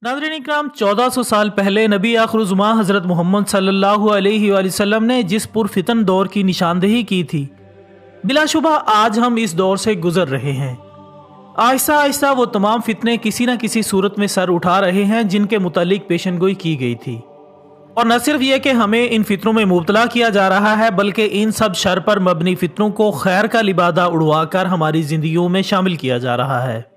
नाज़रीन इकराम 1400 साल पहले नबी आखिरुज़्ज़मां हज़रत मोहम्मद सल्लल्लाहु अलैहि वसल्लम ने जिस पुरफितन दौर की निशानदेही की थी, बिलाशुबा आज हम इस दौर से गुजर रहे हैं। आहिस्ता आहिस्ता वो तमाम फितने किसी न किसी सूरत में सर उठा रहे हैं जिनके मुतालिक पेशनगोई की गई थी। और न सिर्फ ये कि हमें इन फितनों में मुब्तला किया जा रहा है, बल्कि इन सब शर पर मबनी फितनों को खैर का लिबादा उड़वा कर हमारी जिंदगियों में शामिल किया जा रहा है।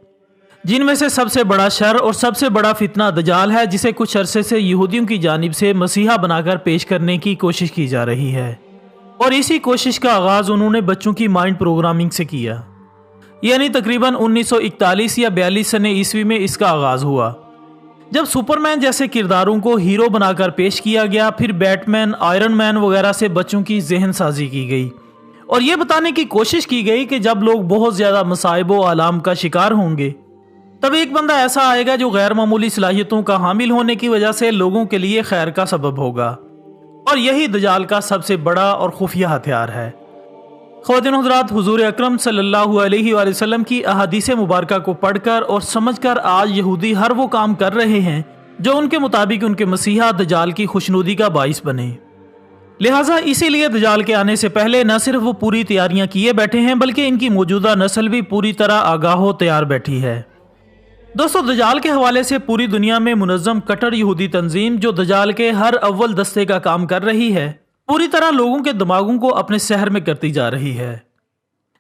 जिनमें से सबसे बड़ा शर और सबसे बड़ा फितना दजाल है, जिसे कुछ अरसे से यहूदियों की जानिब से मसीहा बनाकर पेश करने की कोशिश की जा रही है। और इसी कोशिश का आगाज उन्होंने बच्चों की माइंड प्रोग्रामिंग से किया, यानी तकरीबन 1941 या 42 सने ईस्वी में इसका आगाज हुआ, जब सुपरमैन जैसे किरदारों को हीरो बनाकर पेश किया गया। फिर बैटमैन, आयरन मैन वगैरह से बच्चों की जहन साजी की गई और ये बताने की कोशिश की गई कि जब लोग बहुत ज्यादा मसाइब व आलाम का शिकार होंगे, तब एक बंदा ऐसा आएगा जो गैर मामूली सलाहियतों का हामिल होने की वजह से लोगों के लिए खैर का सबब होगा। और यही दजाल का सबसे बड़ा और खुफिया हथियार है। ख़वातीन हज़रात, हुज़ूर अकरम सल्लल्लाहु अलैहि वसल्लम की अहादीस मुबारका को पढ़कर और समझकर आज यहूदी हर वो काम कर रहे हैं जो उनके मुताबिक उनके मसीहा दजाल की खुशनुदी का बाइस बने। लिहाजा इसीलिए दजाल के आने से पहले न सिर्फ वो पूरी तैयारियां किए बैठे हैं, बल्कि इनकी मौजूदा नस्ल भी पूरी तरह आगाहो तैयार बैठी है। दोस्तों, दजाल के हवाले से पूरी दुनिया में मुनज़्ज़म कट्टर यहूदी तंजीम जो दजाल के हर अव्वल दस्ते का काम कर रही है, पूरी तरह लोगों के दिमागों को अपने सहर में करती जा रही है।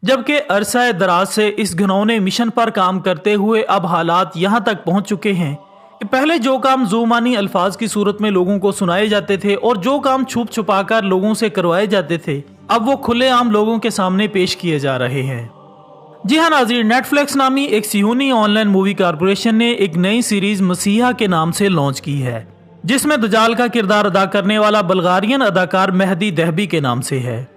जबकि अरसा दराज से इस घिनौने मिशन पर काम करते हुए अब हालात यहाँ तक पहुँच चुके हैं कि पहले जो काम ज़ुबानी अल्फाज की सूरत में लोगों को सुनाए जाते थे और जो काम छुप छुपा कर लोगों से करवाए जाते थे, अब वो खुलेआम लोगों के सामने पेश किए जा रहे हैं। जी हाँ नाज़रीन, नेटफ्लिक्स नामी एक सियोनी ऑनलाइन मूवी कारपोरेशन ने एक नई सीरीज मसीहा के नाम से लॉन्च की है, जिसमें दजाल का किरदार अदा करने वाला बल्गारियन अदाकार मेहदी दहबी के नाम से है,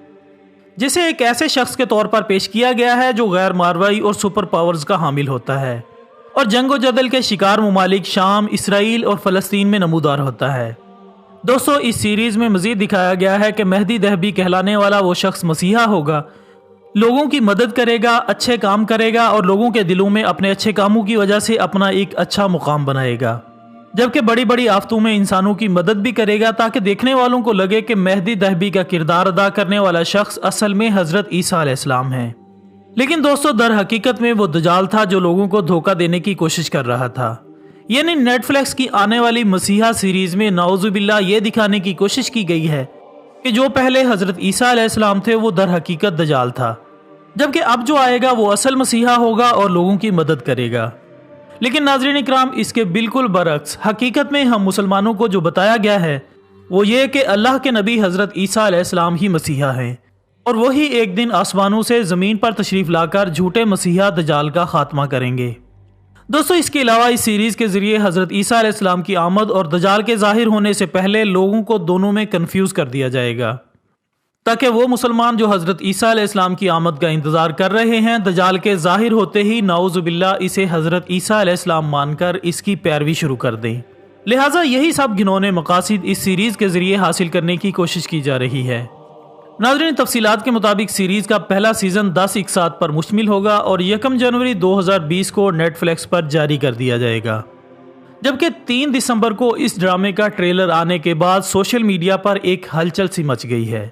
जिसे एक ऐसे शख्स के तौर पर पेश किया गया है जो गैर मारवाई और सुपर पावर्स का हामिल होता है और जंगो जदल के शिकार ममालिक शाम, इसराइल और फलस्तीन में नमूदार होता है। दोस्तों, इस सीरीज में मजीद दिखाया गया है कि मेहदी दहबी कहलाने वाला वो शख्स मसीहा होगा, लोगों की मदद करेगा, अच्छे काम करेगा और लोगों के दिलों में अपने अच्छे कामों की वजह से अपना एक अच्छा मुकाम बनाएगा, जबकि बड़ी बड़ी आफतों में इंसानों की मदद भी करेगा, ताकि देखने वालों को लगे कि मेहदी दहबी का किरदार अदा करने वाला शख्स असल में हजरत ईसा अलैहिस्सलाम है। लेकिन दोस्तों, दर हकीकत में वो दजाल था जो लोगों को धोखा देने की कोशिश कर रहा था। यानी नेटफ्लिक्स की आने वाली मसीहा सीरीज में नाउजुबिल्लाह ये दिखाने की कोशिश की गई है कि जो पहले हजरत ईसा अलैहिस्सलाम थे वो दर हकीकत दजाल था, जबकि अब जो आएगा वो असल मसीहा होगा और लोगों की मदद करेगा। लेकिन नाज़रीन इकराम, इसके बिल्कुल बरक्स हकीकत में हम मुसलमानों को जो बताया गया है वो ये कि अल्लाह के नबी हज़रत ईसा अलैहिस्सलाम ही मसीहा हैं और वही एक दिन आसमानों से ज़मीन पर तशरीफ़ लाकर झूठे मसीहा दजाल का खात्मा करेंगे। दोस्तों, इसके अलावा इस सीरीज़ के ज़रिए हज़रत ईसा अलैहिस्सलाम की आमद और दजाल के ज़ाहिर होने से पहले लोगों को दोनों में कन्फ्यूज़ कर दिया जाएगा, ताकि वो मुसलमान जो हज़रत ईसा अलैहिस्सलाम की आमद का इंतज़ार कर रहे हैं, दजाल के ज़ाहिर होते ही नाउज़ुबिल्लाह इसे हज़रत ईसा अलैहिस्सलाम मानकर इसकी पैरवी शुरू कर दें। लिहाजा यही सब घिनौने मकासद इस सीरीज़ के ज़रिए हासिल करने की कोशिश की जा रही है। नाज़रीन, तफसीलात के मुताबिक सीरीज़ का पहला सीज़न 10 इक़सात पर मुश्तमिल होगा और 1 जनवरी 2020 को नेटफ्लिक्स पर जारी कर दिया जाएगा, जबकि 3 दिसंबर को इस ड्रामे का ट्रेलर आने के बाद सोशल मीडिया पर एक हलचल सी मच गई है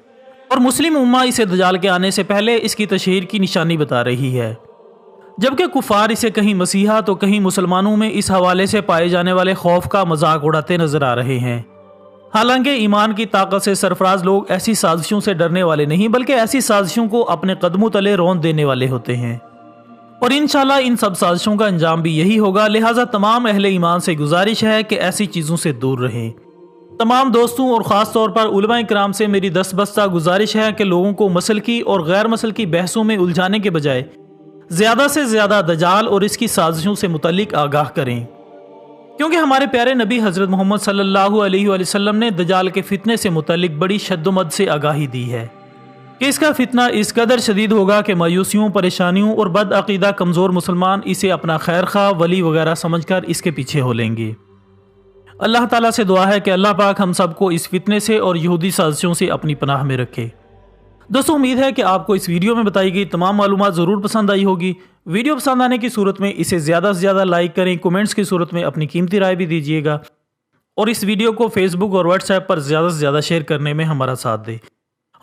और मुस्लिम उम्मा इसे दजाल के आने से पहले इसकी तशहीर की निशानी बता रही है, जबकि कुफार इसे कहीं मसीहा तो कहीं मुसलमानों में इस हवाले से पाए जाने वाले खौफ का मजाक उड़ाते नजर आ रहे हैं। हालांकि ईमान की ताकत से सरफराज लोग ऐसी साजिशों से डरने वाले नहीं, बल्कि ऐसी साजिशों को अपने कदमों तले रौंद देने वाले होते हैं और इंशाल्लाह इन सब साजिशों का अंजाम भी यही होगा। लिहाजा तमाम अहले ईमान से गुजारिश है कि ऐसी चीज़ों से दूर रहें। तमाम दोस्तों और ख़ास तौर पर उलमा इकराम से मेरी दस्तबस्ता गुजारिश है कि लोगों को मसलकी और गैर मसलकी बहसों में उलझाने के बजाय ज़्यादा से ज़्यादा दजाल और इसकी साजिशों से मुतल्लिक आगाह करें, क्योंकि हमारे प्यारे नबी हज़रत मोहम्मद सल्लल्लाहु अलैहि वसल्लम ने दजाल के फितने से मुतल्लिक बड़ी शद्दोमद से आगाही दी है कि इसका फितना इस कदर शदीद होगा कि मायूसियों, परेशानियों और बदअकीदा कमज़ोर मुसलमान इसे अपना खैर खा, वली वगैरह समझकर इसके पीछे हो लेंगे। अल्लाह ताला से दुआ है कि अल्लाह पाक हम सबको इस फितने से और यहूदी साजिशों से अपनी पनाह में रखे। دوستوں امید ہے کہ آپ کو اس ویڈیو میں بتائی گئی تمام معلومات ضرور پسند آئی ہوگی۔ ویڈیو پسند آنے کی صورت میں اسے زیادہ سے زیادہ لائک کریں، کومنٹس کی صورت میں اپنی قیمتی رائے بھی دیجیے گا، اور اس ویڈیو کو فیس بک اور واٹس ایپ پر زیادہ سے زیادہ شیئر کرنے میں ہمارا ساتھ دیں۔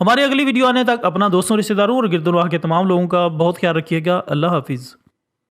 ہماری اگلی ویڈیو آنے تک اپنا دوستوں، رشتہ داروں اور گرد و نواح کے تمام لوگوں کا بہت خیال رکھیے گا۔ اللہ حافظ۔